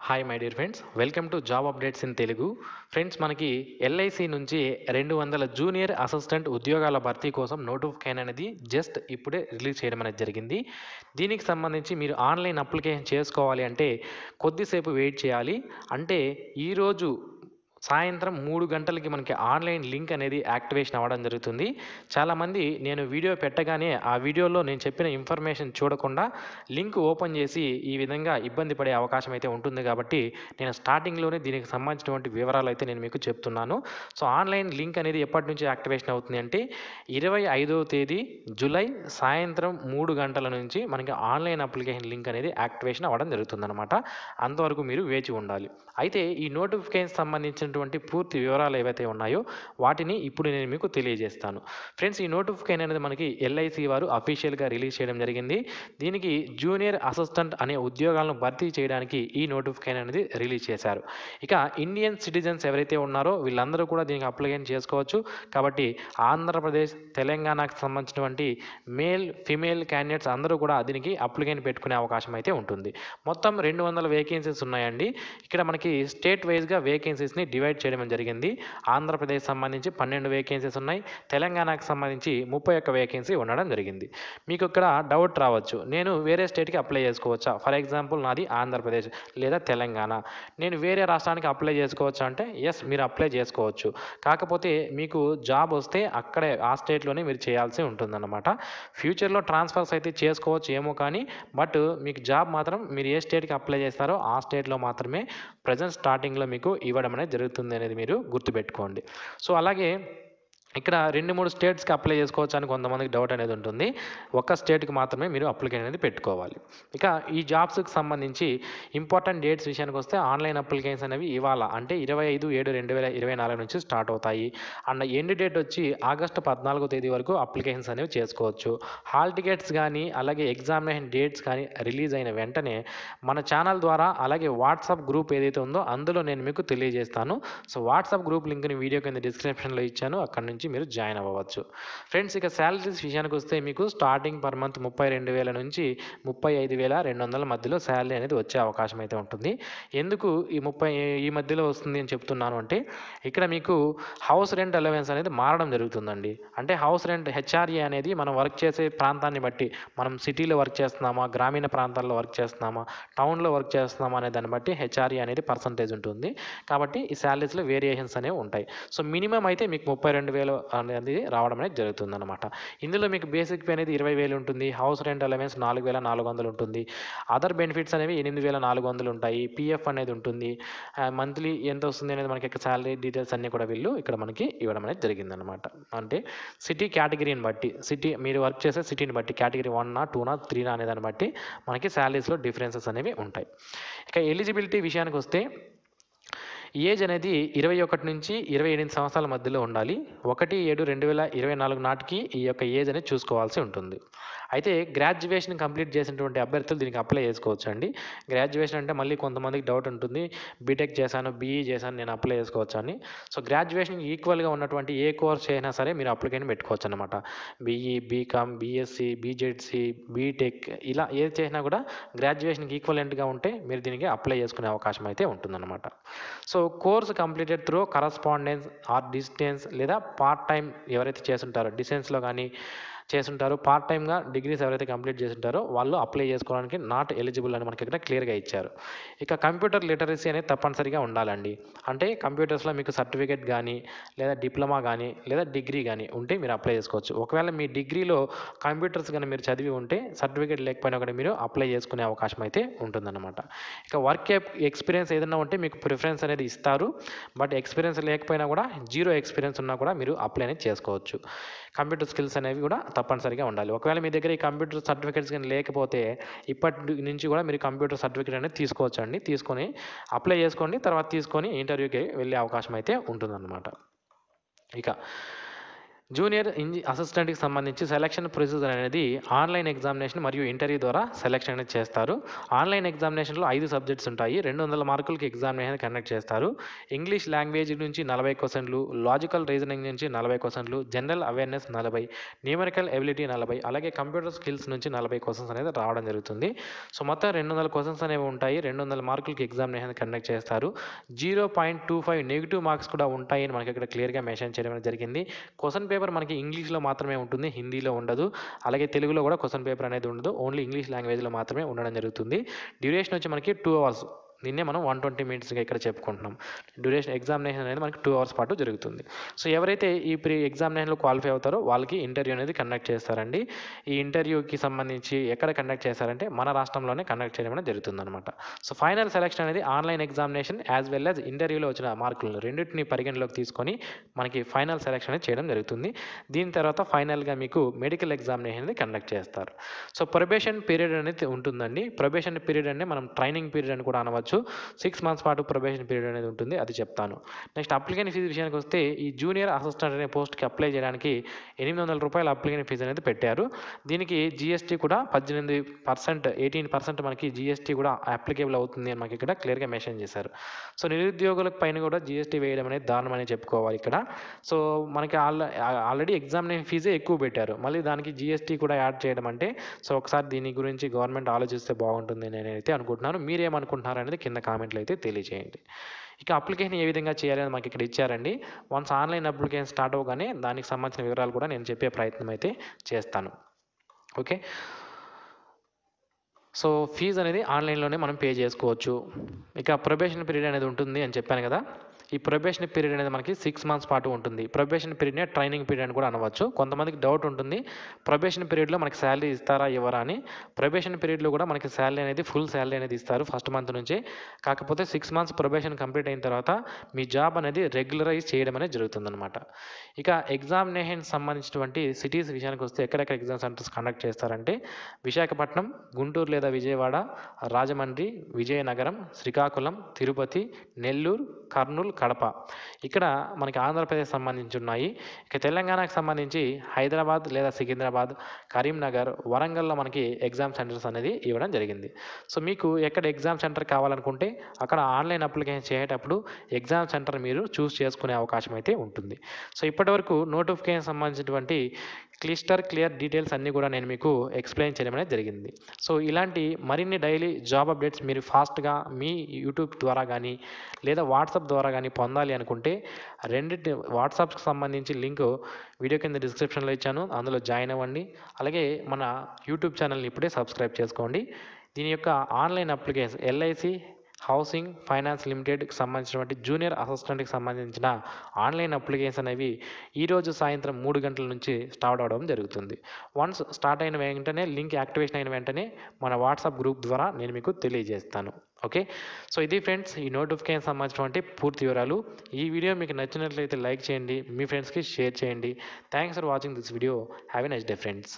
Hi my dear friends, welcome to job updates in Telugu. Friends, మనకి LIC నుంచి 200 junior assistant ఉద్యోగాల భర్తీ కోసం నోటిఫికేషన్ అనేది జస్ట్ ఇప్పుడే రిలీజ్ చేయడం అనేది జరిగింది. దీనికి సంబంధించి మీరు ఆన్లైన్ అప్లికేషన్ చేసుకోవాలి అంటే కొద్దిసేపు వెయిట్ చేయాలి. అంటే ఈరోజు సాయంత్రం 3 గంటలకి మనకి ఆన్లైన్ లింక్ అనేది యాక్టివేషన్ అవ్వడం జరుగుతుంది. చాలామంది నేను వీడియో పెట్టగానే ఆ వీడియోలో నేను చెప్పిన ఇన్ఫర్మేషన్ చూడకుండా లింక్ ఓపెన్ చేసి ఈ విధంగా ఇబ్బంది పడే అవకాశం అయితే ఉంటుంది. కాబట్టి నేను స్టార్టింగ్లోనే దీనికి సంబంధించినటువంటి వివరాలు అయితే నేను మీకు చెప్తున్నాను. సో ఆన్లైన్ లింక్ అనేది ఎప్పటి నుంచి యాక్టివేషన్ అవుతుంది అంటే 25వ తేదీ జూలై సాయంత్రం 3 గంటల నుంచి మనకి ఆన్లైన్ అప్లికేషన్ లింక్ అనేది యాక్టివేషన్ అవ్వడం జరుగుతుందన్నమాట. అంతవరకు మీరు వేచి ఉండాలి. అయితే ఈ నోటిఫికేషన్ సంబంధించినటువంటి పూర్తి వివరాలు ఏవైతే ఉన్నాయో వాటిని ఇప్పుడు నేను మీకు తెలియజేస్తాను. ఫ్రెండ్స్, ఈ నోటిఫికేషన్ అనేది మనకి ఎల్ఐసి వారు అఫీషియల్గా రిలీజ్ చేయడం జరిగింది. దీనికి జూనియర్ అసిస్టెంట్ అనే ఉద్యోగాలను భర్తీ చేయడానికి ఈ నోటిఫికేషన్ అనేది రిలీజ్ చేశారు. ఇక ఇండియన్ సిటిజన్స్ ఎవరైతే ఉన్నారో వీళ్ళందరూ కూడా దీనికి అప్లికేషన్ చేసుకోవచ్చు. కాబట్టి ఆంధ్రప్రదేశ్, తెలంగాణకు సంబంధించినటువంటి మేల్, ఫిమేల్ క్యాండిడేట్స్ అందరూ కూడా దీనికి అప్లికేషన్ పెట్టుకునే అవకాశం అయితే ఉంటుంది. మొత్తం 200 వేకెన్సీస్ ఉన్నాయండి. ఇక్కడ మనకి స్టేట్ వైజ్గా వేకెన్సీస్ని డివైడ్ చేయడం జరిగింది. ఆంధ్రప్రదేశ్ సంబంధించి 12 వేకెన్సీస్ ఉన్నాయి. తెలంగాణకు సంబంధించి 31 వేకెన్సీ ఉండడం జరిగింది. మీకు ఇక్కడ డౌట్ రావచ్చు, నేను వేరే స్టేట్కి అప్లై చేసుకోవచ్చా? ఫర్ ఎగ్జాంపుల్ నాది ఆంధ్రప్రదేశ్ లేదా తెలంగాణ, నేను వేరే రాష్ట్రానికి అప్లై చేసుకోవచ్చా అంటే ఎస్, మీరు అప్లై చేసుకోవచ్చు. కాకపోతే మీకు జాబ్ వస్తే అక్కడే ఆ స్టేట్లోనే మీరు చేయాల్సి ఉంటుందన్నమాట. ఫ్యూచర్లో ట్రాన్స్ఫర్స్ అయితే చేసుకోవచ్చు ఏమో కానీ, బట్ మీకు జాబ్ మాత్రం మీరు ఏ స్టేట్కి అప్లై చేస్తారో ఆ స్టేట్లో మాత్రమే ప్రజెంట్ స్టార్టింగ్లో మీకు ఇవ్వడం అనేది జరుగుతుంది అనేది మీరు గుర్తుపెట్టుకోండి. సో అలాగే ఇక్కడ 2-3 స్టేట్స్కి అప్లై చేసుకోవచ్చు అని కొంతమందికి డౌట్ అనేది ఉంటుంది. ఒక్క స్టేట్కి మాత్రమే మీరు అప్లికేషన్ అనేది పెట్టుకోవాలి. ఇక ఈ జాబ్స్కి సంబంధించి ఇంపార్టెంట్ డేట్స్ విషయానికి వస్తే ఆన్లైన్ అప్లికేషన్స్ అనేవి ఇవాళ అంటే 25/7/2024 నుంచి స్టార్ట్ అవుతాయి. అండ్ ఎండ్ డేట్ వచ్చి ఆగస్టు 14వ తేదీ వరకు అప్లికేషన్స్ అనేవి చేసుకోవచ్చు. హాల్ టికెట్స్ కానీ అలాగే ఎగ్జామినేషన్ డేట్స్ కానీ రిలీజ్ అయిన వెంటనే మన ఛానల్ ద్వారా అలాగే వాట్సాప్ గ్రూప్ ఏదైతే ఉందో అందులో నేను మీకు తెలియజేస్తాను. సో వాట్సాప్ గ్రూప్ లింక్ని వీడియో కింద డిస్క్రిప్షన్లో ఇచ్చాను, అక్కడ నుంచి మీరు జాయిన్ అవ్వవచ్చు. ఫ్రెండ్స్, ఇక శాలరీస్ విషయానికి వస్తే మీకు స్టార్టింగ్ పర్ మంత్ 32,000 నుంచి 35,200 మధ్యలో శాలరీ అనేది వచ్చే అవకాశం అయితే ఉంటుంది. ఎందుకు ఈ మధ్యలో వస్తుంది అని చెప్తున్నాను అంటే ఇక్కడ మీకు హౌస్ రెంట్ అలవెన్స్ అనేది మారడం జరుగుతుందండి. అంటే హౌస్ రెంట్ హెచ్ఆర్ఏ అనేది మనం వర్క్ చేసే ప్రాంతాన్ని బట్టి, మనం సిటీలో వర్క్ చేస్తున్నామా, గ్రామీణ ప్రాంతాల్లో వర్క్ చేస్తున్నామా, టౌన్లో వర్క్ చేస్తున్నామా అనే దాన్ని బట్టి హెచ్ఆర్ఏ అనేది పర్సంటేజ్ ఉంటుంది. కాబట్టి ఈ శాలరీస్లో వేరియేషన్స్ అనేవి ఉంటాయి. సో మినిమం అయితే మీకు 32,000 అనేది రావడం అనేది జరుగుతుందన్నమాట. ఇందులో మీకు బేసిక్ పే అనేది 20,000 ఉంటుంది. హౌస్ రెంట్ అలవెన్స్ 4,400 ఉంటుంది. అదర్ బెనిఫిట్స్ అనేవి 8,400 ఉంటాయి. పిఎఫ్ అనేది ఉంటుంది. మంత్లీ ఎంత వస్తుంది అనేది మనకి శాలరీ డీటెయిల్స్ అన్నీ కూడా వీళ్ళు ఇక్కడ మనకి ఇవ్వడం అనేది జరిగిందనమాట. అంటే సిటీ కేటగిరీని బట్టి, సిటీ మీరు వర్క్ చేసే సిటీని బట్టి కేటగిరీ 1నా 2నా 3నా అనే దాన్ని బట్టి మనకి శాలరీస్లో డిఫరెన్సెస్ అనేవి ఉంటాయి. ఇక ఎలిజిబిలిటీ విషయానికి వస్తే ఏజ్ అనేది 21 నుంచి 28 సంవత్సరాల మధ్యలో ఉండాలి. 1/7/2024 నాటికి ఈ యొక్క ఏజ్ అనేది చూసుకోవాల్సి ఉంటుంది. అయితే గ్రాడ్యుయేషన్ కంప్లీట్ చేసినటువంటి అభ్యర్థులు దీనికి అప్లై చేసుకోవచ్చు అండి. గ్రాడ్యుయేషన్ అంటే మళ్ళీ కొంతమందికి డౌట్ ఉంటుంది, బీటెక్ చేశాను, బీఈ చేశాను, నేను అప్లై చేసుకోవచ్చు అని. సో గ్రాడ్యుయేషన్కి ఈక్వల్గా ఉన్నటువంటి ఏ కోర్స్ అయినా సరే మీరు అప్లికేషన్ పెట్టుకోవచ్చు అనమాట. BE, BCom, BSc, BZC, BTech ఇలా ఏది చేసినా కూడా గ్రాడ్యుయేషన్కి ఈక్వలెంట్గా ఉంటే మీరు దీనికి అప్లై చేసుకునే అవకాశం అయితే ఉంటుందన్నమాట. So course completed through correspondence or distance లేదా పార్ట్ టైం ఎవరైతే చేస్తుంటారో డిస్టెన్స్లో కానీ చేస్తుంటారో, పార్ట్ టైమ్గా డిగ్రీస్ ఎవరైతే కంప్లీట్ చేస్తుంటారో వాళ్ళు అప్లై చేసుకోవడానికి నాట్ ఎలిజిబుల్ అని మనకి ఇక్కడ క్లియర్గా ఇచ్చారు. ఇక కంప్యూటర్ లిటరసీ అనేది తప్పనిసరిగా ఉండాలండి. అంటే కంప్యూటర్స్లో మీకు సర్టిఫికేట్ కానీ లేదా డిప్లొమా కానీ లేదా డిగ్రీ కానీ ఉంటే మీరు అప్లై చేసుకోవచ్చు. ఒకవేళ మీ డిగ్రీలో కంప్యూటర్స్ కానీ మీరు చదివి ఉంటే సర్టిఫికేట్ లేకపోయినా కూడా మీరు అప్లై చేసుకునే అవకాశం అయితే ఉంటుందన్నమాట. ఇక వర్క్ ఎక్స్పీరియన్స్ ఏదైనా ఉంటే మీకు ప్రిఫరెన్స్ అనేది ఇస్తారు. బట్ ఎక్స్పీరియన్స్ లేకపోయినా కూడా, జీరో ఎక్స్పీరియన్స్ ఉన్నా కూడా మీరు అప్లై అనేది చేసుకోవచ్చు. కంప్యూటర్ స్కిల్స్ అనేవి కూడా తప్పనిసరిగా ఉండాలి. ఒకవేళ మీ దగ్గర ఈ కంప్యూటర్ సర్టిఫికేట్స్ కానీ లేకపోతే ఇప్పటి నుంచి కూడా మీరు కంప్యూటర్ సర్టిఫికేట్ అనేది తీసుకోవచ్చు అండి. తీసుకొని అప్లై చేసుకోండి, తర్వాత తీసుకొని ఇంటర్వ్యూకి వెళ్ళే అవకాశం అయితే ఉంటుందన్నమాట. ఇక జూనియర్ అసిస్టెంట్కి సంబంధించి సెలక్షన్ ప్రొసీజర్ అనేది ఆన్లైన్ ఎగ్జామినేషన్ మరియు ఇంటర్వ్యూ ద్వారా సెలక్షన్ అనేది చేస్తారు. ఆన్లైన్ ఎగ్జామినేషన్లో 5 సబ్జెక్ట్స్ ఉంటాయి. 200 మార్కులకి ఎగ్జామినేషన్ కండక్ట్ చేస్తారు. ఇంగ్లీష్ లాంగ్వేజ్ నుంచి 40 క్వశ్చన్లు, లాజికల్ రీజనింగ్ నుంచి 40 క్వశ్చన్లు, జనరల్ అవేర్నెస్ 40, న్యూమరికల్ ఎబిలిటీ 40, అలాగే కంప్యూటర్ స్కిల్స్ నుంచి 40 క్వశ్చన్స్ అనేది రావడం జరుగుతుంది. సో మొత్తం 200 క్వశ్చన్స్ అనేవి ఉంటాయి. 200 మార్కులకి ఎగ్జామినేషన్ కండక్ట్ చేస్తారు. 0.25 నెగిటివ్ మార్క్స్ కూడా ఉంటాయని మనకి ఇక్కడ క్లియర్గా మెన్షన్ చేయడం అనేది జరిగింది. క్వశ్చన్ పేపర్ మనకి ఇంగ్లీష్లో మాత్రమే ఉంటుంది, హిందీలో ఉండదు. అలాగే తెలుగులో కూడా క్వశ్చన్ పేపర్ అనేది ఉండదు, ఓన్లీ ఇంగ్లీష్ లాంగ్వేజ్లో మాత్రమే ఉండడం జరుగుతుంది. డ్యూరేషన్ వచ్చి మనకి 2 అవర్స్, దీన్నే మనం 120 మినిట్స్గా ఇక్కడ చెప్పుకుంటున్నాం. డ్యూరేషన్ ఎగ్జామినేషన్ అనేది మనకి 2 అవర్స్ పాటు జరుగుతుంది. సో ఎవరైతే ఈ ఎగ్జామినేషన్లో క్వాలిఫై అవుతారో వాళ్ళకి ఇంటర్వ్యూ అనేది కండక్ట్ చేస్తారండి. ఈ ఇంటర్వ్యూకి సంబంధించి ఎక్కడ కండక్ట్ చేస్తారంటే మన రాష్ట్రంలోనే కండక్ట్ చేయడం అనేది జరుగుతుందన్నమాట. సో ఫైనల్ సెలక్షన్ అనేది online examination as well as ఇంటర్వ్యూలో వచ్చిన మార్కులను రెండింటిని పరిగణలోకి తీసుకొని మనకి ఫైనల్ సెలక్షన్ అనేది చేయడం జరుగుతుంది. దీని తర్వాత ఫైనల్గా మీకు మెడికల్ ఎగ్జామినేషన్ అనేది కండక్ట్ చేస్తారు. సో ప్రొబేషన్ పీరియడ్ అనేది ఉంటుందండి. ప్రొబేషన్ పీరియడ్ అంటే మనం ట్రైనింగ్ పీరియడ్ అని కూడా అనవచ్చు. 6 మంత్స్ పాటు ప్రొబేషన్ పీరియడ్ అనేది ఉంటుంది, అది చెప్తాను. నెక్స్ట్ అప్లికేషన్ ఫీజు విషయానికి వస్తే ఈ జూనియర్ అసిస్టెంట్ అనే పోస్ట్కి అప్లై చేయడానికి ₹800 అప్లికేషన్ ఫీజు అనేది పెట్టారు. దీనికి జీఎస్టీ కూడా 18% మనకి జీఎస్టీ కూడా అప్లికేబుల్ అవుతుంది అని మనకి ఇక్కడ క్లియర్గా మెన్షన్ చేశారు. సో నిరుద్యోగుల పైన కూడా జీఎస్టీ వేయడం అనేది దారుణం అని చెప్పుకోవాలి ఇక్కడ. సో మనకి ఆల్రెడీ ఎగ్జామినేషన్ ఫీజే ఎక్కువ పెట్టారు, మళ్ళీ దానికి జీఎస్టీ కూడా యాడ్ చేయడం అంటే సో ఒకసారి దీని గురించి గవర్నమెంట్ ఆలోచిస్తే బాగుంటుంది నేనైతే అనుకుంటున్నాను. మీరేమనుకుంటున్నారు అనేది కింద కామెంట్లు అయితే తెలియజేయండి. ఇక అప్లికేషన్ ఏ విధంగా చేయాలి అని మనకి ఇక్కడ ఇచ్చారండి. వన్స్ ఆన్లైన్ అప్లికేషన్ స్టార్ట్ అవ్వగానే దానికి సంబంధించిన వివరాలు కూడా నేను చెప్పే ప్రయత్నం అయితే చేస్తాను. ఓకే, సో ఫీజు అనేది ఆన్లైన్లోనే మనం పే చేసుకోవచ్చు. ఇక ప్రొబేషన్ పీరియడ్ అనేది ఉంటుంది అని చెప్పాను కదా. ఈ ప్రొబేషన్ పీరియడ్ అనేది మనకి 6 మంత్స్ పాటు ఉంటుంది. ప్రొబేషన్ పీరియడ్నే ట్రైనింగ్ పీరియడ్ అని కూడా అనవచ్చు. కొంతమందికి డౌట్ ఉంటుంది, ప్రొబేషన్ పీరియడ్లో మనకి శాలరీ ఇస్తారా ఇవ్వరా అని. ప్రొబేషన్ పీరియడ్లో కూడా మనకి శాలరీ అనేది ఫుల్ శాలరీ అనేది ఇస్తారు ఫస్ట్ మంత్ నుంచే. కాకపోతే 6 మంత్స్ ప్రొబేషన్ కంప్లీట్ అయిన తర్వాత మీ జాబ్ అనేది రెగ్యులరైజ్ చేయడం అనేది జరుగుతుందన్నమాట. ఇక ఎగ్జామినేషన్ సంబంధించినటువంటి సిటీస్ విషయానికి వస్తే ఎక్కడెక్కడ ఎగ్జామ్ సెంటర్స్ కండక్ట్ చేస్తారంటే విశాఖపట్నం, గుంటూరు లేదా విజయవాడ, రాజమండ్రి, విజయనగరం, శ్రీకాకుళం, తిరుపతి, నెల్లూరు, కర్నూలు, కడప. ఇక్కడ మనకి ఆంధ్రప్రదేశ్ సంబంధించి ఉన్నాయి. ఇక తెలంగాణకు సంబంధించి హైదరాబాద్ లేదా సికింద్రాబాద్, కరీంనగర్, వరంగల్లో మనకి ఎగ్జామ్ సెంటర్స్ అనేది ఇవ్వడం జరిగింది. సో మీకు ఎక్కడ ఎగ్జామ్ సెంటర్ కావాలనుకుంటే అక్కడ ఆన్లైన్ అప్లికేషన్ చేసేటప్పుడు ఎగ్జామ్ సెంటర్ మీరు చూస్ చేసుకునే అవకాశం అయితే ఉంటుంది. సో ఇప్పటివరకు నోటిఫికేషన్ సంబంధించినటువంటి క్లియర్ డీటెయిల్స్ అన్నీ కూడా నేను మీకు ఎక్స్ప్లెయిన్ చేయడం అనేది జరిగింది. సో ఇలాంటి మరిన్ని డైలీ జాబ్ అప్డేట్స్ మీరు ఫాస్ట్గా మీ యూట్యూబ్ ద్వారా కానీ లేదా వాట్సాప్ ద్వారా కానీ పొందాలి అనుకుంటే రెండింటి వాట్సాప్కి సంబంధించి లింక్ వీడియో కింద డిస్క్రిప్షన్లో ఇచ్చాను, అందులో జాయిన్ అవ్వండి. అలాగే మన యూట్యూబ్ ఛానల్ని ఇప్పుడే సబ్స్క్రైబ్ చేసుకోండి. దీని యొక్క online application LIC housing finance లిమిటెడ్కి సంబంధించినటువంటి జూనియర్ అసిస్టెంట్కి సంబంధించిన ఆన్లైన్ అప్లికేషన్ అనేవి ఈరోజు సాయంత్రం 3 గంటల నుంచి స్టార్ట్ అవడం జరుగుతుంది. వన్స్ స్టార్ట్ అయిన వెంటనే లింక్ యాక్టివేషన్ అయిన వెంటనే మన వాట్సాప్ గ్రూప్ ద్వారా నేను మీకు తెలియజేస్తాను. ఓకే, సో ఇది ఫ్రెండ్స్ ఈ నోటిఫికేషన్ సంబంధించినటువంటి పూర్తి వివరాలు. ఈ వీడియో మీకు నచ్చినట్లయితే లైక్ చేయండి, మీ ఫ్రెండ్స్కి షేర్ చేయండి. Thanks for watching this video. Have a nice day friends.